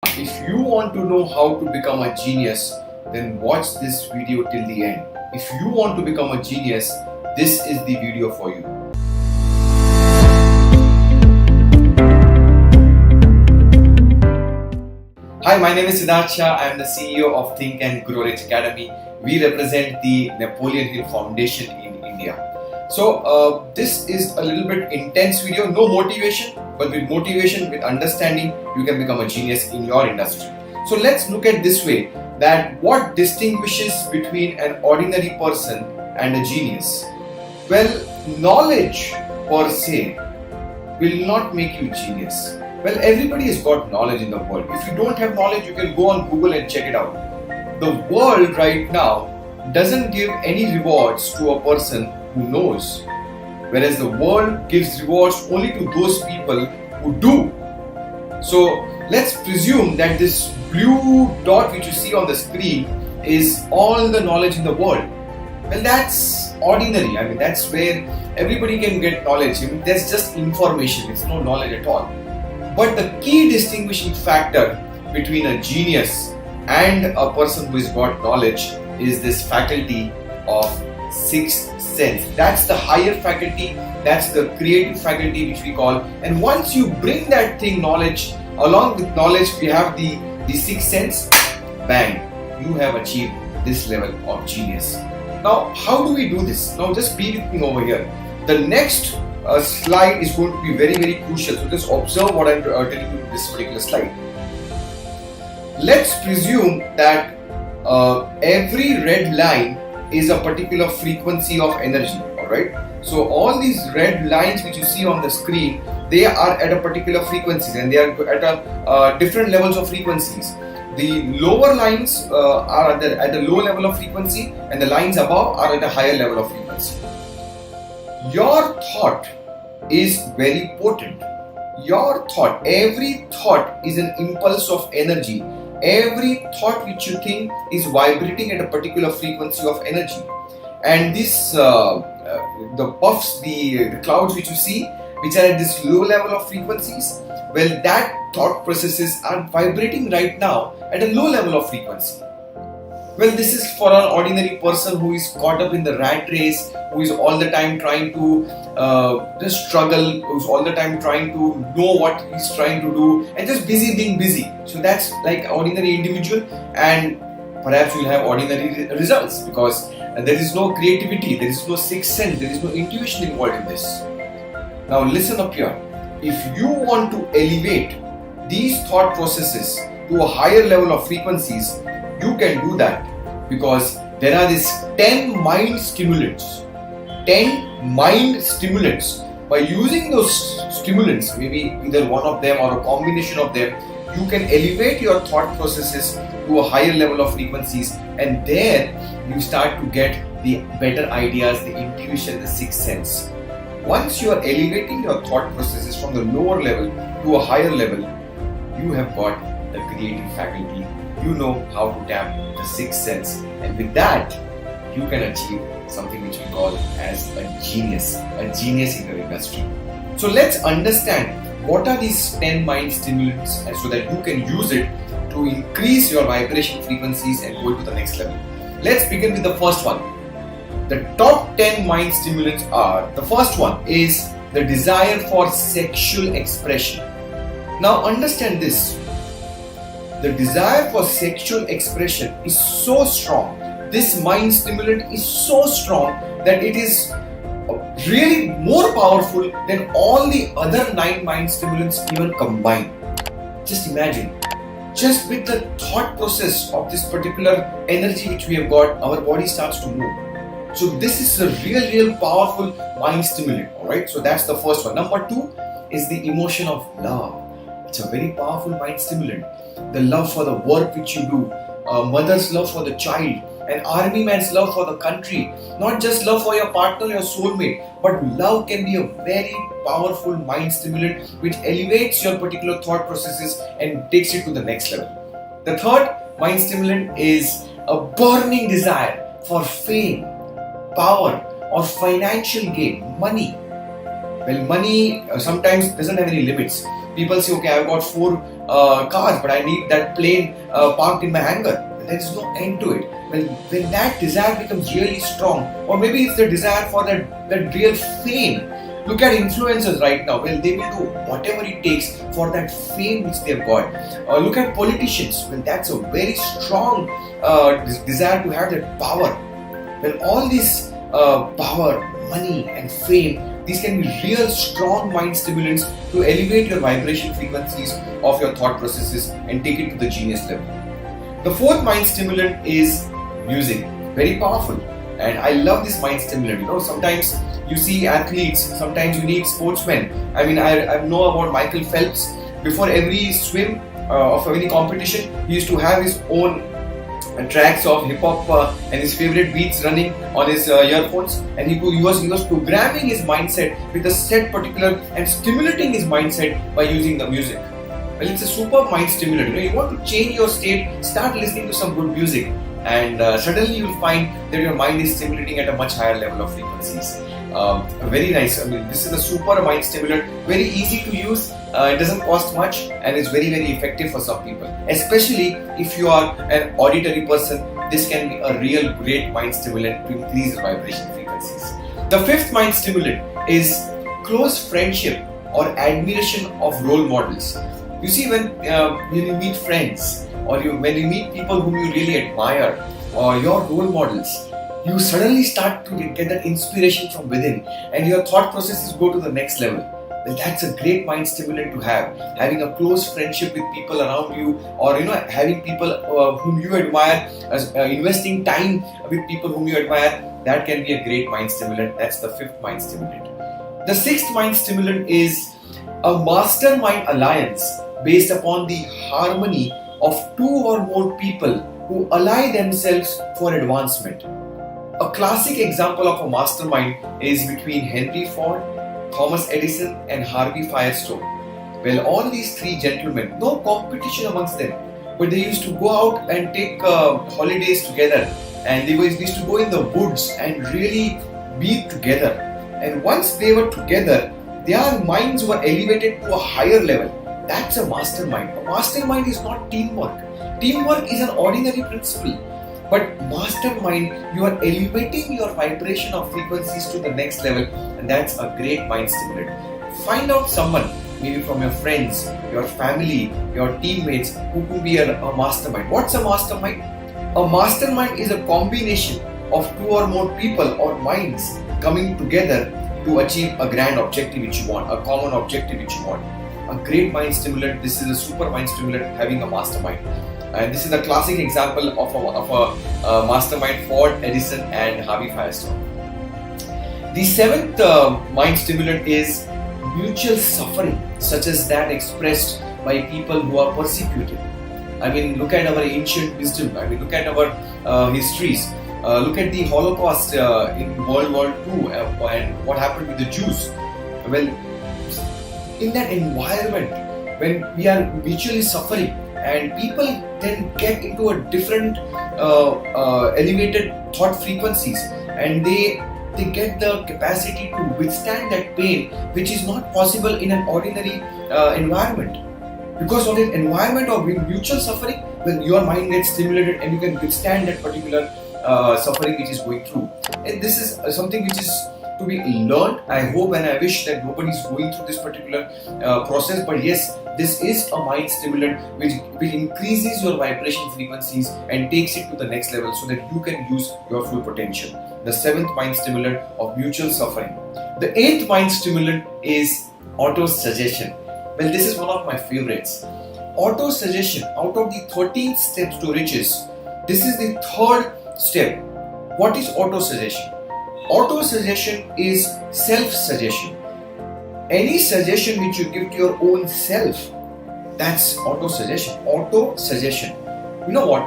If you want to know how to become a genius, then watch this video till the end. If you want to become a genius, this is the video for you. Hi, my name is Sidharth Shah. I am the CEO of Think and Grow Rich Academy. We represent the Napoleon Hill Foundation in India. So this is a little bit intense video, no motivation, but with motivation, with understanding, you can become a genius in your industry. So let's look at this way, that what distinguishes between an ordinary person and a genius? Well, knowledge per se will not make you genius. Well, everybody has got knowledge in the world. If you don't have knowledge, you can go on Google and check it out. The world right now doesn't give any rewards to a person who knows, whereas the world gives rewards only to those people who do. So let's presume that this blue dot which you see on the screen is all the knowledge in the world. Well, that's ordinary. I mean, that's where everybody can get knowledge. I mean, that's just information. It's no knowledge at all. But the key distinguishing factor between a genius and a person who has got knowledge is this faculty of sixth sense. That's the higher faculty, that's the creative faculty which we call. And once you bring that thing, knowledge, along with knowledge, we have the sixth sense, bang, you have achieved this level of genius. Now, how do we do this? Now, just be with me over here. The next slide is going to be very, very crucial. So just observe what I'm telling you in this particular slide. Let's presume that every red line is a particular frequency of energy. Alright. So all these red lines which you see on the screen, they are at a particular frequency and they are at a different levels of frequencies. The lower lines are at the low level of frequency, and the lines above are at a higher level of frequency. Your thought is very potent. Your thought, every thought is an impulse of energy. Every thought which you think is vibrating at a particular frequency of energy. And this, the puffs, the clouds which you see, which are at this low level of frequencies, well, that thought processes are vibrating right now at a low level of frequency. Well, this is for an ordinary person who is caught up in the rat race, who is all the time trying to just struggle, who's all the time trying to know what he's trying to do, and just busy being busy. So that's like an ordinary individual, and perhaps you'll have ordinary results because there is no creativity, there is no sixth sense, there is no intuition involved in this. Now listen up here. If you want to elevate these thought processes to a higher level of frequencies, you can do that because there are these 10 mind stimulants. 10 mind stimulants. By using those stimulants, maybe either one of them or a combination of them, you can elevate your thought processes to a higher level of frequencies, and there you start to get the better ideas, the intuition, the sixth sense. Once you are elevating your thought processes from the lower level to a higher level, you have got the creative faculty. You know how to tap the sixth sense, and with that you can achieve something which we call as a genius in your industry. So let's understand what are these 10 mind stimulants, and so that you can use it to increase your vibration frequencies and go to the next level. Let's begin with the first one. The top 10 mind stimulants are, the first one is the desire for sexual expression. Now understand this. The desire for sexual expression is so strong. This mind stimulant is so strong that it is really more powerful than all the other 9 mind stimulants even combined. Just imagine, just with the thought process of this particular energy which we have got, our body starts to move. So this is a real powerful mind stimulant. Alright, so that's the first one. Number 2 is the emotion of love. It's a very powerful mind stimulant. The love for the work which you do, a mother's love for the child, an army man's love for the country, not just love for your partner, your soulmate, but love can be a very powerful mind stimulant which elevates your particular thought processes and takes it to the next level. The third mind stimulant is a burning desire for fame, power, or financial gain, money. Well, money sometimes doesn't have any limits. People say, okay, I've got 4 cars, but I need that plane parked in my hangar. There is no end to it. When that desire becomes really strong, or maybe it's the desire for that real fame. Look at influencers right now. Well, they will do whatever it takes for that fame which they've got. Look at politicians. Well, that's a very strong desire to have that power. Well, all this power, money and fame, these can be real strong mind stimulants to elevate your vibration frequencies of your thought processes and take it to the genius level. The fourth mind stimulant is music. Very powerful. And I love this mind stimulant. Sometimes you see athletes, sometimes you need sportsmen. I know about Michael Phelps. Before every swim of any competition, he used to have his own tracks of hip hop and his favorite beats running on his earphones, and he was programming his mindset with a set particular and stimulating his mindset by using the music. Well, it's a super mind stimulant. You want to change your state, start listening to some good music, and suddenly you'll find that your mind is stimulating at a much higher level of frequencies. Very nice. This is a super mind stimulant, very easy to use. It doesn't cost much, and it's very, very effective for some people. Especially if you are an auditory person, this can be a real great mind stimulant to increase your vibration frequencies. The fifth mind stimulant is close friendship or admiration of role models. You see, when you meet friends, or when you meet people whom you really admire, or your role models, you suddenly start to get that inspiration from within, and your thought processes go to the next level. Well, that's a great mind stimulant to have. Having a close friendship with people around you, or having people whom you admire, investing time with people whom you admire, that can be a great mind stimulant. That's the fifth mind stimulant. The sixth mind stimulant is a mastermind alliance based upon the harmony of two or more people who ally themselves for advancement. A classic example of a mastermind is between Henry Ford, Thomas Edison and Harvey Firestone. Well, all these three gentlemen, no competition amongst them, but they used to go out and take holidays together, and they used to go in the woods and really be together. And once they were together, their minds were elevated to a higher level. That's a mastermind. A mastermind is not teamwork. Teamwork is an ordinary principle. But mastermind, you are elevating your vibration of frequencies to the next level, and that's a great mind stimulant. Find out someone, maybe from your friends, your family, your teammates, who could be a mastermind. What's a mastermind? A mastermind is a combination of two or more people or minds coming together to achieve a grand objective which you want, a common objective which you want. A great mind stimulant. This is a super mind stimulant, having a mastermind. And this is a classic example of a mastermind, Ford, Edison and Harvey Firestone. The seventh mind stimulant is mutual suffering, such as that expressed by people who are persecuted. Look at our ancient wisdom. Look at our histories. Look at the Holocaust in World War II and what happened with the Jews. Well, in that environment, when we are mutually suffering, and people then get into a different elevated thought frequencies, and they get the capacity to withstand that pain, which is not possible in an ordinary environment. Because of an environment of mutual suffering, when your mind gets stimulated and you can withstand that particular suffering which is going through. And this is something which is to be learned. I hope and I wish that nobody is going through this particular process, but yes, this is a mind stimulant which increases your vibration frequencies and takes it to the next level so that you can use your full potential. The seventh mind stimulant of mutual suffering. The eighth mind stimulant is auto-suggestion. Well, this is one of my favorites. Auto-suggestion, out of the 13 steps to riches, this is the third step. What is auto-suggestion? Auto-suggestion is self-suggestion. Any suggestion which you give to your own self, that's auto-suggestion. Auto-suggestion. You know what?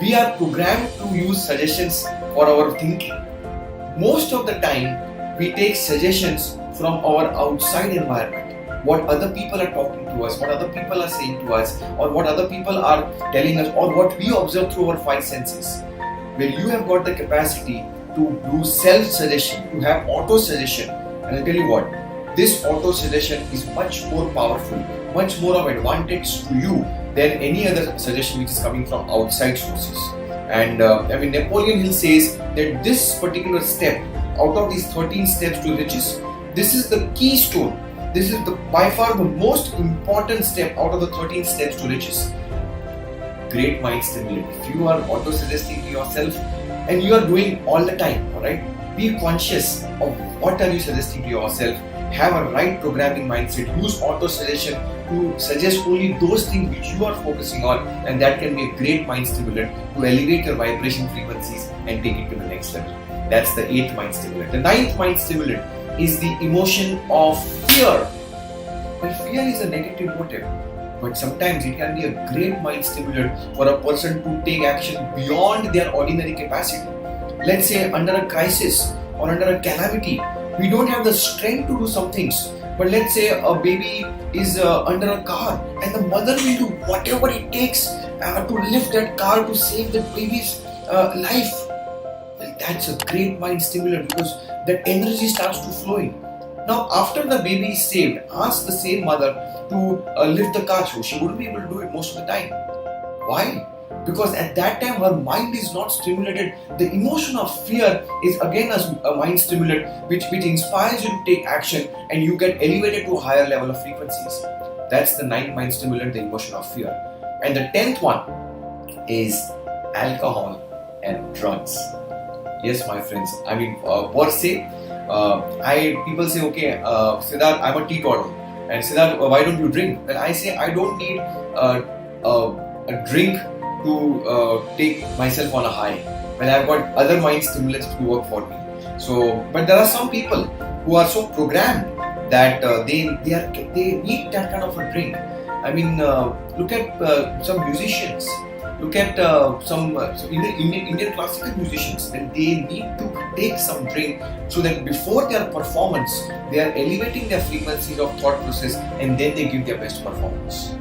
We are programmed to use suggestions for our thinking. Most of the time, we take suggestions from our outside environment. What other people are talking to us, what other people are saying to us, or what other people are telling us, or what we observe through our five senses. Where you have got the capacity to do self-suggestion, to have auto-suggestion. And I'll tell you what, this auto-suggestion is much more powerful, much more of advantage to you than any other suggestion which is coming from outside sources. And Napoleon Hill says that this particular step, out of these 13 steps to riches, this is the keystone. This is by far the most important step out of the 13 steps to riches. Great mind stimulant. If you are auto-suggesting to yourself and you are doing all the time, alright, be conscious of what are you suggesting to yourself. Have a right programming mindset. Use auto-suggestion to suggest only those things which you are focusing on, and that can be a great mind stimulant to elevate your vibration frequencies and take it to the next level. That's the 8th mind stimulant. The 9th mind stimulant is the emotion of fear. Well, fear is a negative motive, but sometimes it can be a great mind stimulant for a person to take action beyond their ordinary capacity. Let's say under a crisis or under a calamity, we don't have the strength to do some things. But let's say a baby is under a car and the mother will do whatever it takes to lift that car to save that baby's life. Well, that's a great mind stimulant because that energy starts to flowing. Now, after the baby is saved, ask the same mother to lift the car. So she wouldn't be able to do it most of the time. Why? Because at that time her mind is not stimulated. The emotion of fear is again a mind stimulant which inspires you to take action and you get elevated to a higher level of frequencies. That's the 9th mind stimulant, the emotion of fear. And the 10th one is alcohol and drugs. Yes, my friends. Per se, people say, okay, Sidharth, I'm a teetotal. And Sidharth, why don't you drink? Well, I say I don't need a drink to take myself on a high. Well, I've got other mind stimulants to work for me. So, but there are some people who are so programmed that they need that kind of a drink. Look at some musicians. Look at some Indian classical musicians. Then they need to take some drink so that before their performance, they are elevating their frequencies of thought process and then they give their best performance.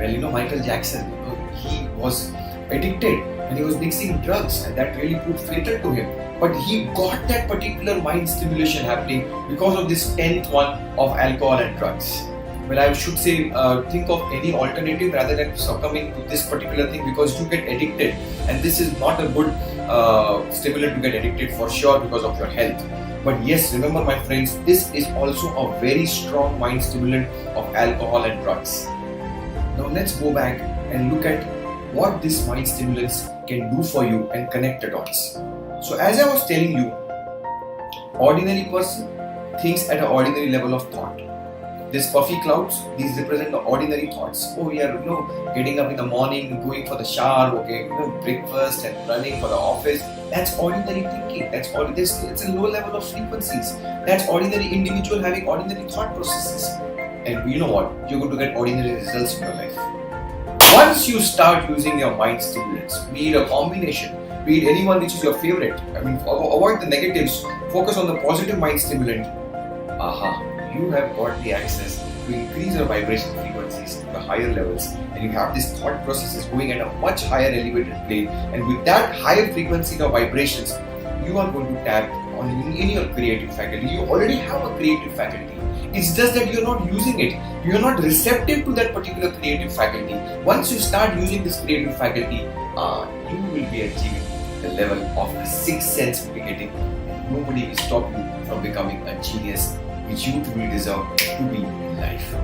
Well, Michael Jackson, he was addicted and he was mixing drugs and that really proved fatal to him. But he got that particular mind stimulation happening because of this 10th one of alcohol and drugs. Well, I should say, think of any alternative rather than succumbing to this particular thing because you get addicted and this is not a good stimulant to get addicted for sure because of your health. But yes, remember my friends, this is also a very strong mind stimulant of alcohol and drugs. Now let's go back and look at what these mind stimulants can do for you and connect the dots. So as I was telling you, ordinary person thinks at an ordinary level of thought. These puffy clouds, these represent the ordinary thoughts. Oh, we are, getting up in the morning, going for the shower, breakfast and running for the office. That's ordinary thinking. That's it's a low level of frequencies. That's ordinary individual having ordinary thought processes. And you know what? You're going to get ordinary results in your life. Once you start using your mind stimulants, be it a combination, be it anyone which is your favorite, avoid the negatives, focus on the positive mind stimulant. You have got the access to increase your vibration frequencies to the higher levels, and you have these thought processes going at a much higher elevated plane, and with that higher frequency of vibrations, you are going to tap on in your creative faculty. You already have a creative faculty. It's just that you're not using it. You're not receptive to that particular creative faculty. Once you start using this creative faculty, you will be achieving the level of the sixth sense will be getting, and nobody will stop you from becoming a genius which you truly deserve to be in life.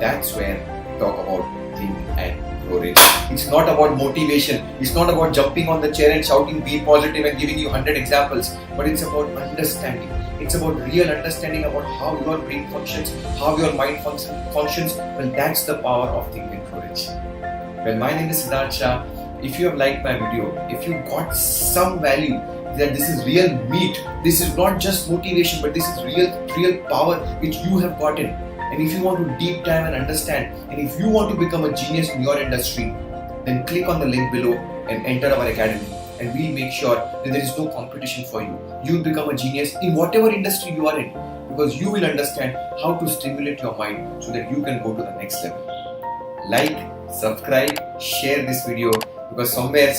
That's where we talk about think and grow rich. It's not about motivation. It's not about jumping on the chair and shouting be positive and giving you 100 examples, but it's about understanding. It's about real understanding about how your brain functions, how your mind functions. Well, that's the power of think and grow rich. Well, my name is Sidharth Shah. If you have liked my video, if you got some value, that this is real meat, this is not just motivation, but this is real power which you have gotten. And if you want to deep dive and understand, and if you want to become a genius in your industry, then click on the link below and enter our academy, and we'll make sure that there is no competition for you. You'll become a genius in whatever industry you are in, because you will understand how to stimulate your mind so that you can go to the next level. Like, subscribe, share this video, because somewhere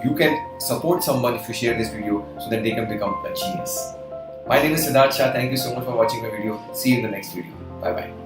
you can support someone if you share this video so that they can become a genius. My name is Sidharth Shah. Thank you so much for watching my video. See you in the next video. Bye bye.